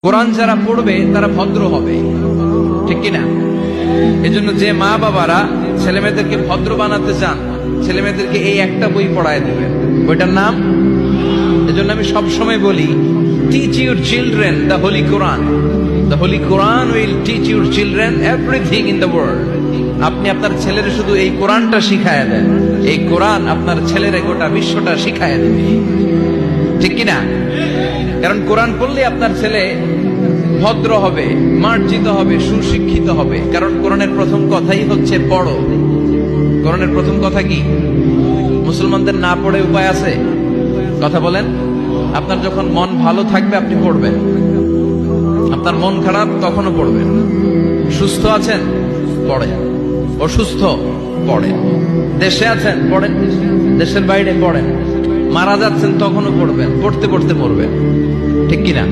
কোরআন যারা পড়বে তারা ভদ্র হবে, ঠিক কিনা? এজন্য যে মা বাবারা ছেলে মেয়েদেরকে ভদ্র বানাতে চান, ছেলে মেয়েদেরকে এই একটা বই পড়ায় দিবেন, বইটার নাম। এজন্য আমি সবসময় বলি, teach your children the Holi Quran. The Holi Quran will teach your children everything in the world. আপনি আপনার ছেলের শুধু এই কোরআনটা শিখায় দেন, এই কোরআন আপনার ছেলের গোটা বিশ্বটা শিখায় দেবে, ঠিক কিনা? কারণ কোরআন পড়লে আপনার ছেলে ভদ্র হবে, মার্জিত হবে, সুশিক্ষিত হবে। কারণ কোরআনের প্রথম কথাই হচ্ছে পড়ো। কোরআনের প্রথম কথা কি? মুসলমানদের না পড়ে উপায় আছে? কথা বলেন। আপনার যখন মন ভালো থাকবে আপনি পড়বেন, আপনার মন খারাপ তখনও পড়বেন। সুস্থ আছেন পড়েন, অসুস্থ পড়েন, দেশে আছেন পড়েন, দেশের বাইরে পড়েন, মারা যাচ্ছেন তখনও পড়বেন, পড়তে পড়তে মরবেন, ঠিক কিনা?